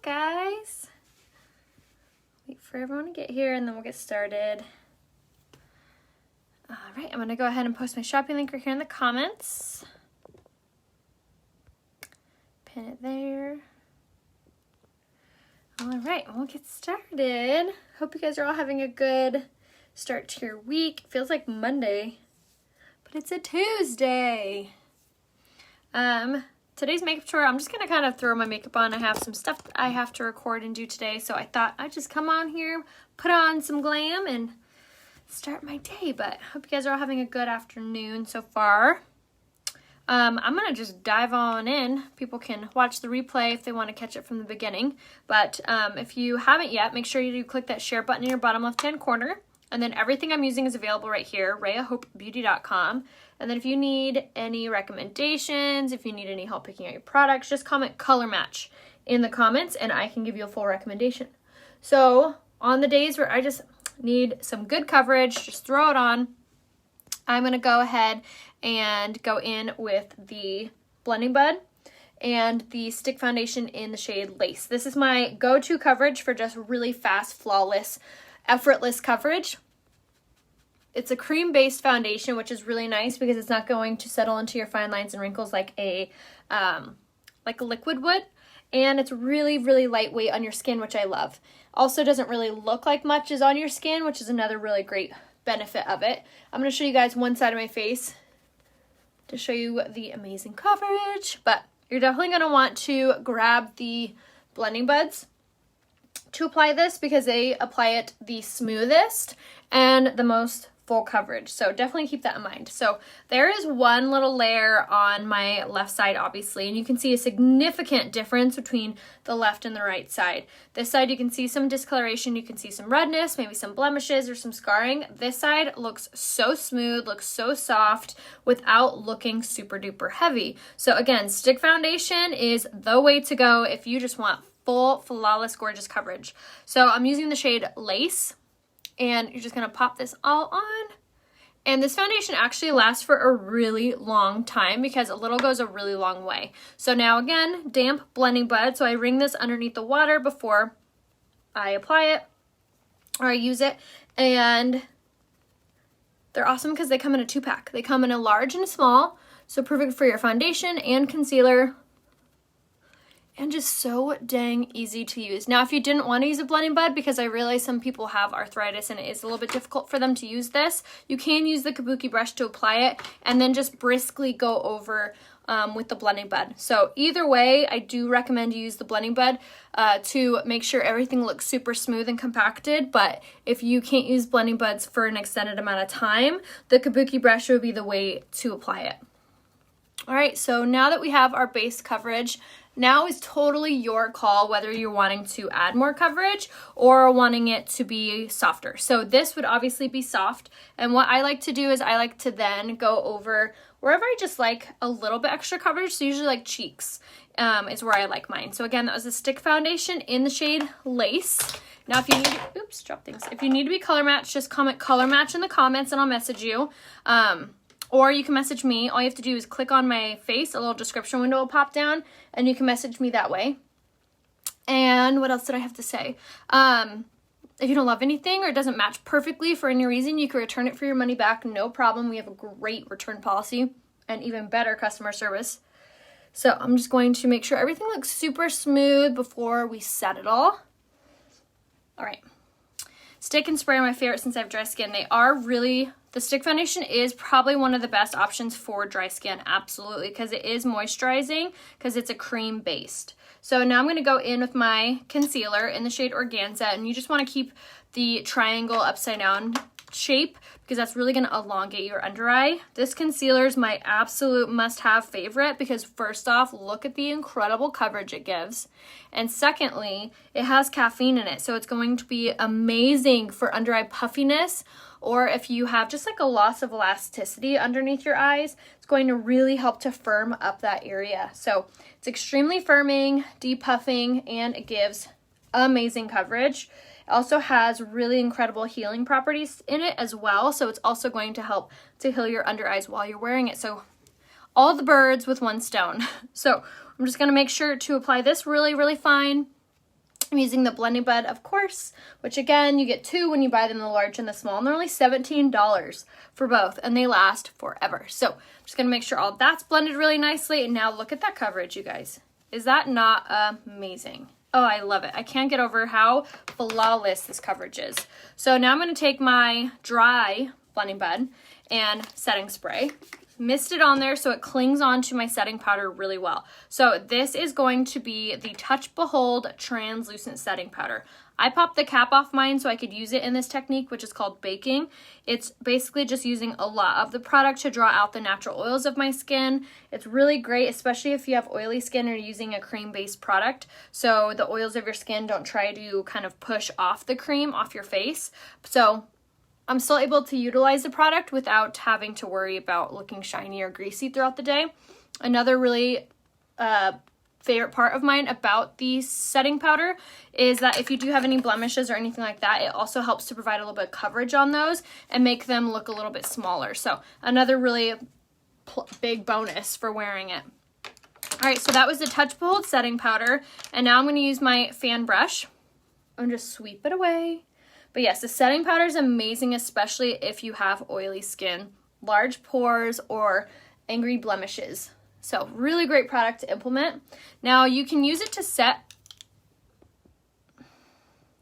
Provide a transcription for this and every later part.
guys. Wait for everyone to get here and then we'll get started. All right, I'm gonna go ahead and post my shopping link right here in the comments. Pin it there. All right, we'll get started. Hope you guys are all having a good start to your week. Feels like Monday, but it's a Tuesday. Today's makeup tour, I'm just gonna kind of throw my makeup on. I have some stuff I have to record and do today, so I thought I'd just come on here, put on some glam, and start my day. But I hope you guys are all having a good afternoon so far. I'm gonna just dive on in. People can watch the replay if they want to catch it from the beginning. But if you haven't yet, make sure you do click that share button in your bottom left-hand corner. And then everything I'm using is available right here, RheaHopeBeauty.com. And then if you need any recommendations, if you need any help picking out your products, just comment color match in the comments and I can give you a full recommendation. So on the days where I just need some good coverage, just throw it on. I'm going to go ahead and go in with the Blending Bud and the stick foundation in the shade Lace. This is my go-to coverage for just really fast, flawless, effortless coverage. It's a cream-based foundation, which is really nice because it's not going to settle into your fine lines and wrinkles like a liquid would. And it's really, really lightweight on your skin, which I love. Also doesn't really look like much is on your skin, which is another really great benefit of it. I'm going to show you guys one side of my face to show you the amazing coverage. But you're definitely going to want to grab the blending buds to apply this because they apply it the smoothest and the most full coverage. So definitely keep that in mind. So there is one little layer on my left side, obviously, and you can see a significant difference between the left and the right side. This side you can see some discoloration, you can see some redness, maybe some blemishes or some scarring. This side looks so smooth, looks so soft without looking super duper heavy. So again, stick foundation is the way to go if you just want full, flawless, gorgeous coverage. So I'm using the shade Lace. And you're just going to pop this all on. And this foundation actually lasts for a really long time because a little goes a really long way. So now again, damp blending bud. So I wring this underneath the water before I apply it or I use it. And they're awesome because they come in a 2-pack. They come in a large and a small. So perfect for your foundation and concealer. And just so dang easy to use. Now, if you didn't want to use a blending bud, because I realize some people have arthritis and it is a little bit difficult for them to use this, you can use the kabuki brush to apply it and then just briskly go over with the blending bud. So either way, I do recommend you use the blending bud to make sure everything looks super smooth and compacted. But if you can't use blending buds for an extended amount of time, the kabuki brush would be the way to apply it. All right, so now that we have our base coverage, now is totally your call whether you're wanting to add more coverage or wanting it to be softer. So this would obviously be soft. And what I like to do is I like to then go over wherever I just like a little bit extra coverage. So usually like cheeks is where I like mine. So again, that was a stick foundation in the shade Lace. Now if you need to, oops, drop things. If you need to be color matched, just comment color match in the comments and I'll message you. Or you can message me. All you have to do is click on my face, a little description window will pop down, and you can message me that way. And what else did I have to say? If you don't love anything or it doesn't match perfectly for any reason, you can return it for your money back, no problem. We have a great return policy and even better customer service. So I'm just going to make sure everything looks super smooth before we set it all. All right. Stick and spray are my favorite since I have dry skin. They are really, the stick foundation is probably one of the best options for dry skin, absolutely, because it is moisturizing because it's a cream based. So now I'm going to go in with my concealer in the shade Organza, and you just want to keep the triangle upside down shape because that's really going to elongate your under eye. This concealer is my absolute must-have favorite because first off, look at the incredible coverage it gives. And secondly, it has caffeine in it, so it's going to be amazing for under eye puffiness, or if you have just like a loss of elasticity underneath your eyes, it's going to really help to firm up that area. So it's extremely firming, depuffing, and it gives amazing coverage. It also has really incredible healing properties in it as well, so it's also going to help to heal your under eyes while you're wearing it. So all the birds with one stone. So I'm just going to make sure to apply this really, really fine. I'm using the blending bud, of course, which again, you get 2 when you buy them, the large and the small, and they're only $17 for both, and they last forever. So I'm just gonna make sure all that's blended really nicely, and now look at that coverage, you guys. Is that not amazing? Oh, I love it. I can't get over how flawless this coverage is. So now I'm gonna take my dry blending bud and setting spray. Mist it on there so it clings onto my setting powder really well. So this is going to be the Touch Behold Translucent Setting Powder. I popped the cap off mine so I could use it in this technique, which is called baking. It's basically just using a lot of the product to draw out the natural oils of my skin. It's really great, especially if you have oily skin or you're using a cream-based product. So the oils of your skin don't try to kind of push off the cream off your face. So I'm still able to utilize the product without having to worry about looking shiny or greasy throughout the day. Another really favorite part of mine about the setting powder is that if you do have any blemishes or anything like that, it also helps to provide a little bit of coverage on those and make them look a little bit smaller. So another really big bonus for wearing it. All right, so that was the Touch Behold setting powder, and now I'm going to use my fan brush and just sweep it away. But yes, the setting powder is amazing, especially if you have oily skin, large pores, or angry blemishes. So really great product to implement. Now you can use it to set,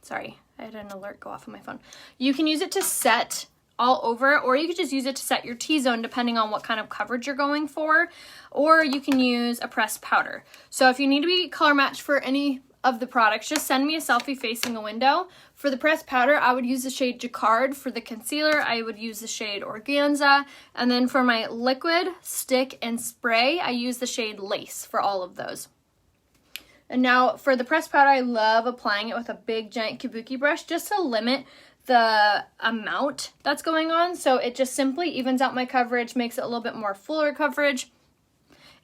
sorry, I had an alert go off on my phone. You can use it to set all over, or you could just use it to set your T-zone depending on what kind of coverage you're going for, or you can use a pressed powder. So if you need to be color matched for any of the products, just send me a selfie facing a window. For the pressed powder, I would use the shade Jacquard. For the concealer, I would use the shade Organza. And then for my liquid, stick, and spray, I use the shade Lace for all of those. And now for the pressed powder, I love applying it with a big giant kabuki brush just to limit the amount that's going on. So it just simply evens out my coverage, makes it a little bit more fuller coverage,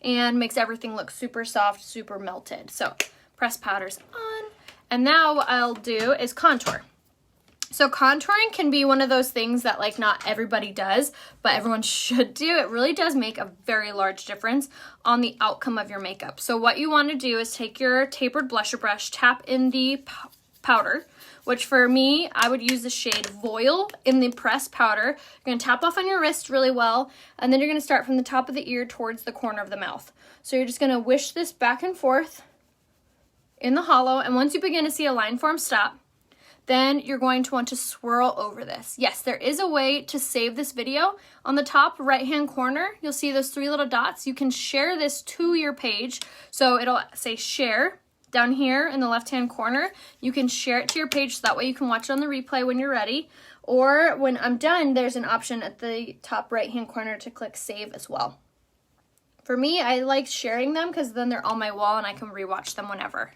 and makes everything look super soft, super melted. So pressed powder's on. And now what I'll do is contour. So contouring can be one of those things that like not everybody does, but everyone should do. It really does make a very large difference on the outcome of your makeup. So what you want to do is take your tapered blusher brush, tap in the powder, which for me, I would use the shade Voile in the pressed powder. You're going to tap off on your wrist really well, and then you're going to start from the top of the ear towards the corner of the mouth. So you're just going to wish this back and forth in the hollow, and once you begin to see a line form, stop. Then you're going to want to swirl over this. Yes, there is a way to save this video. On the top right-hand corner, you'll see those 3 little dots. You can share this to your page. So it'll say share down here in the left-hand corner. You can share it to your page so that way you can watch it on the replay when you're ready. Or when I'm done, there's an option at the top right-hand corner to click save as well. For me, I like sharing them because then they're on my wall and I can rewatch them whenever.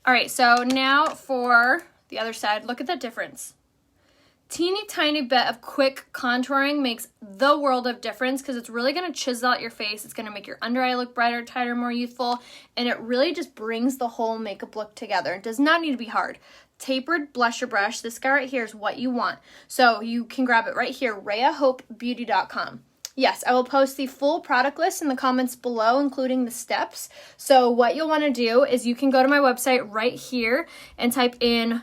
All right, so now for the other side, look at the difference. Teeny tiny bit of quick contouring makes the world of difference because it's really going to chisel out your face. It's going to make your under eye look brighter, tighter, more youthful, and it really just brings the whole makeup look together. It does not need to be hard. Tapered blusher brush, this guy right here is what you want. So you can grab it right here, RheaHopeBeauty.com. Yes, I will post the full product list in the comments below, including the steps. So what you'll want to do is you can go to my website right here and type in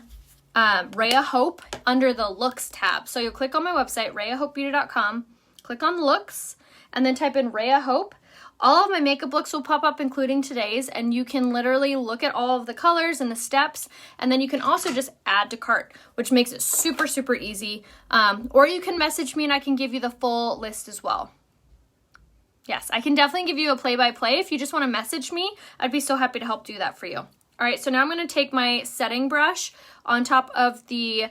Rhea Hope under the looks tab. So you'll click on my website, RheaHopeBeauty.com, click on looks, and then type in Rhea Hope. All of my makeup looks will pop up, including today's, and you can literally look at all of the colors and the steps, and then you can also just add to cart, which makes it super, super easy. Or you can message me and I can give you the full list as well. Yes, I can definitely give you a play-by-play. If you just want to message me, I'd be so happy to help do that for you. All right, so now I'm going to take my setting brush on top of the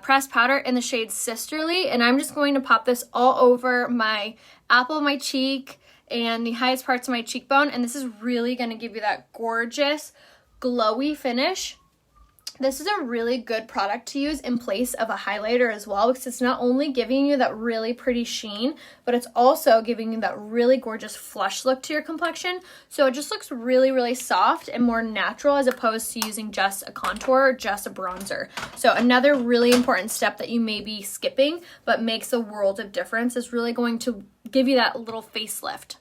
pressed powder in the shade Sisterly, and I'm just going to pop this all over my apple of my cheek and the highest parts of my cheekbone, and this is really going to give you that gorgeous glowy finish. This is a really good product to use in place of a highlighter as well, because it's not only giving you that really pretty sheen, but it's also giving you that really gorgeous flush look to your complexion. So it just looks really, really soft and more natural as opposed to using just a contour or just a bronzer. So another really important step that you may be skipping but makes a world of difference is really going to give you that little facelift.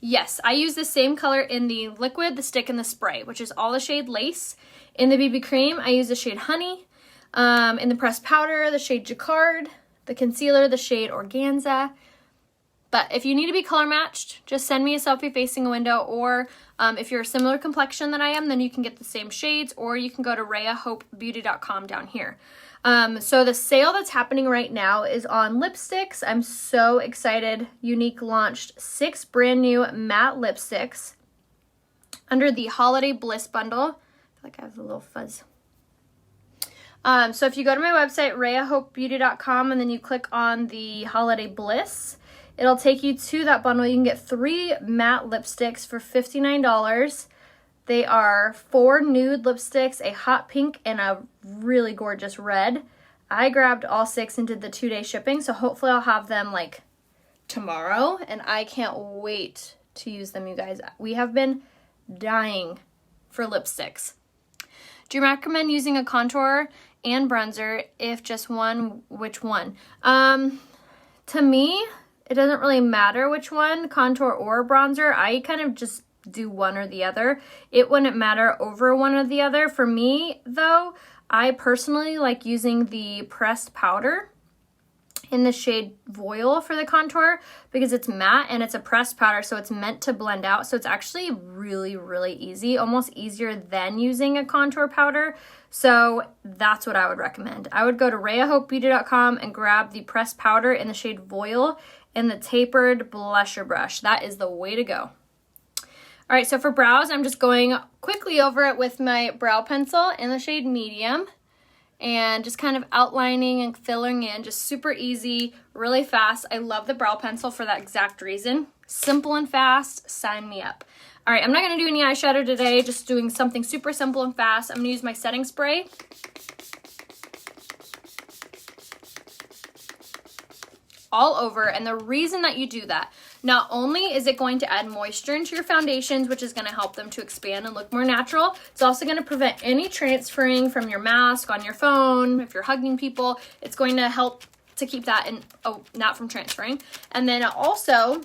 Yes, I use the same color in the liquid, the stick, and the spray, which is all the shade Lace. In the BB cream, I use the shade Honey. In the pressed powder, the shade Jacquard. The concealer, the shade Organza. But if you need to be color matched, just send me a selfie facing a window, or if you're a similar complexion than I am, then you can get the same shades, or you can go to RheaHopeBeauty.com down here. So the sale that's happening right now is on lipsticks. I'm so excited. Younique launched 6 brand new matte lipsticks under the Holiday Bliss bundle. I feel like I have a little fuzz. So if you go to my website, RheaHopeBeauty.com, and then you click on the Holiday Bliss, it'll take you to that bundle. You can get 3 matte lipsticks for $59. They are 4 nude lipsticks, a hot pink, and a really gorgeous red. I grabbed all 6 and did the 2-day shipping, so hopefully I'll have them like tomorrow, and I can't wait to use them, you guys. We have been dying for lipsticks. Do you recommend using a contour and bronzer? If just one, which one? To me, it doesn't really matter which one, contour or bronzer. I kind of just do one or the other. It wouldn't matter over one or the other. For me, though, I personally like using the pressed powder in the shade Voile for the contour because it's matte and it's a pressed powder, so it's meant to blend out. So it's actually really, really easy, almost easier than using a contour powder. So that's what I would recommend. I would go to RheaHopeBeauty.com and grab the pressed powder in the shade Voile and the tapered blusher brush. That is the way to go. All right, so for brows, I'm just going quickly over it with my brow pencil in the shade Medium and just kind of outlining and filling in, just super easy, really fast. I love the brow pencil for that exact reason. Simple and fast, sign me up. All right, I'm not gonna do any eyeshadow today, just doing something super simple and fast. I'm gonna use my setting spray. All over, and the reason that you do that, not only is it going to add moisture into your foundations, which is going to help them to expand and look more natural, it's also going to prevent any transferring from your mask on your phone. If you're hugging people, it's going to help to keep that not from transferring. And then it also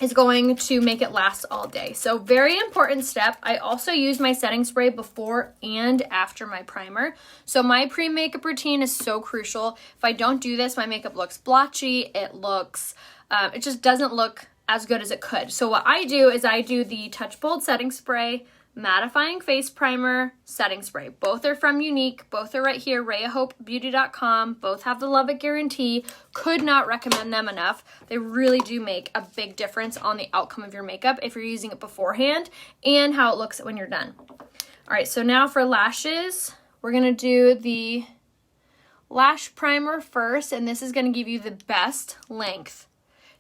is going to make it last all day. So very important step. I also use my setting spray before and after my primer. So my pre-makeup routine is so crucial. If I don't do this, my makeup looks blotchy. It looks, it just doesn't look as good as it could. So what I do is I do the Touch Bold setting spray, mattifying face primer, setting spray. Both are from Younique. Both are right here, RheaHopeBeauty.com. Both have the Love It guarantee. Could not recommend them enough. They really do make a big difference on the outcome of your makeup if you're using it beforehand and how it looks when you're done. All right, so now for lashes, we're gonna do the Lash Primer first, and this is gonna give you the best length.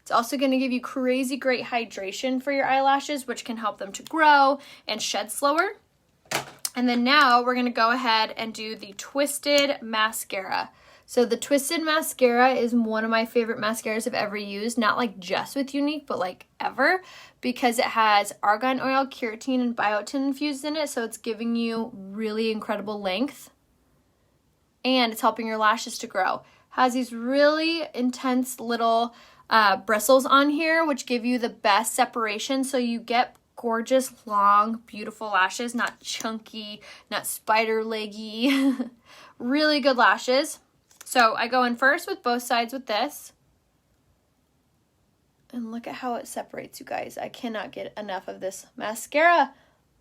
It's also going to give you crazy great hydration for your eyelashes, which can help them to grow and shed slower. And then now we're going to go ahead and do the Twisted Mascara. So the Twisted Mascara is one of my favorite mascaras I've ever used, not like just with Younique, but like ever, because it has argan oil, keratin, and biotin infused in it. So it's giving you really incredible length and it's helping your lashes to grow. Has these really intense little bristles on here, which give you the best separation, so you get gorgeous, long, beautiful lashes, not chunky, not spider leggy. Really good lashes. So I go in first with both sides with this. And look at how it separates, you guys. I cannot get enough of this mascara.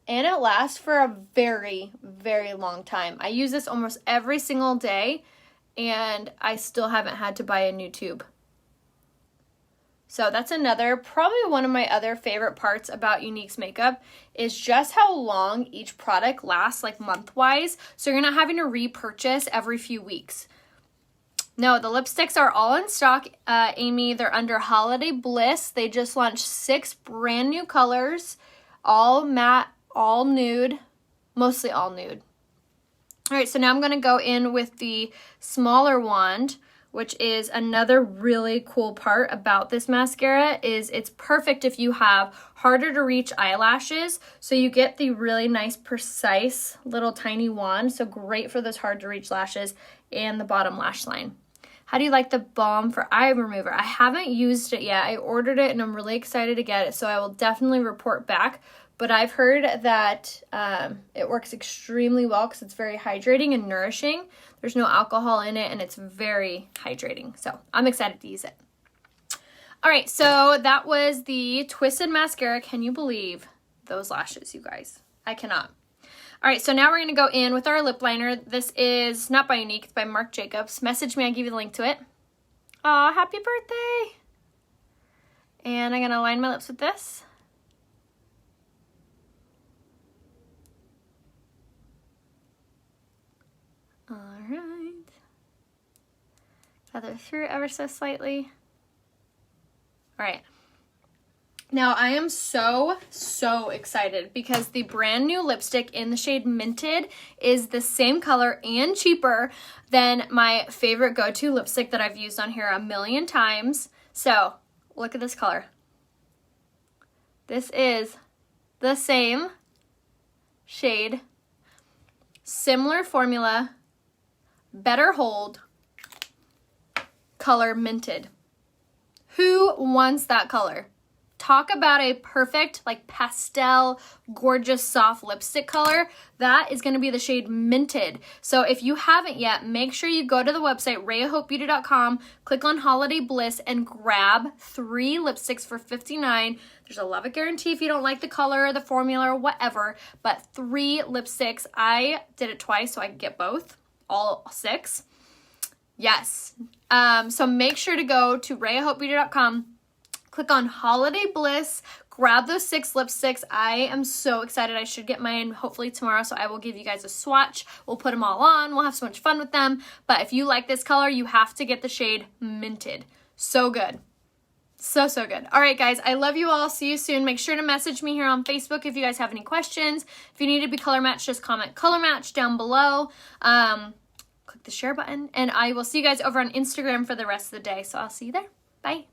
And it lasts for a very, very long time. I use this almost every single day, and I still haven't had to buy a new tube. So that's another, probably one of my other favorite parts about Younique's makeup is just how long each product lasts, like month-wise. So you're not having to repurchase every few weeks. No, the lipsticks are all in stock, Amy. They're under Holiday Bliss. They just launched 6 brand new colors, all matte, all nude, mostly all nude. All right, so now I'm going to go in with the smaller wand, which is another really cool part about this mascara is it's perfect if you have harder to reach eyelashes. So you get the really nice, precise little tiny wand. So great for those hard to reach lashes and the bottom lash line. How do you like the balm for eye remover? I haven't used it yet. I ordered it and I'm really excited to get it, so I will definitely report back. But I've heard that it works extremely well because it's very hydrating and nourishing. There's no alcohol in it and it's very hydrating. So I'm excited to use it. All right, so that was the Twisted Mascara. Can you believe those lashes, you guys? I cannot. All right, so now we're going to go in with our lip liner. This is not by Unique, it's by Marc Jacobs. Message me, I'll give you the link to it. Aw, happy birthday. And I'm going to line my lips with this. All right. Feather through ever so slightly. All right. Now I am so excited because the brand new lipstick in the shade Minted is the same color and cheaper than my favorite go-to lipstick that I've used on here a million times. So look at this color. This is the same shade, similar formula, better hold, color Minted. Who wants that color? Talk about a perfect, like, pastel, gorgeous, soft lipstick color. That is going to be the shade Minted. So if you haven't yet, make sure you go to the website, rayahopebeauty.com, click on Holiday Bliss, and grab 3 lipsticks for $59. There's a love it guarantee if you don't like the color or the formula or whatever, but 3 lipsticks. I did it twice so I could get both, all 6. Yes. So make sure to go to rayahopebeauty.com, click on Holiday Bliss, grab those 6 lipsticks. I am so excited. I should get mine hopefully tomorrow, so I will give you guys a swatch. We'll put them all on. We'll have so much fun with them. But if you like this color, you have to get the shade Minted. So good. So good. All right, guys, I love you all. See you soon. Make sure to message me here on Facebook if you guys have any questions. If you need to be color matched, just comment color match down below. Click the share button, and I will see you guys over on Instagram for the rest of the day. So I'll see you there. Bye.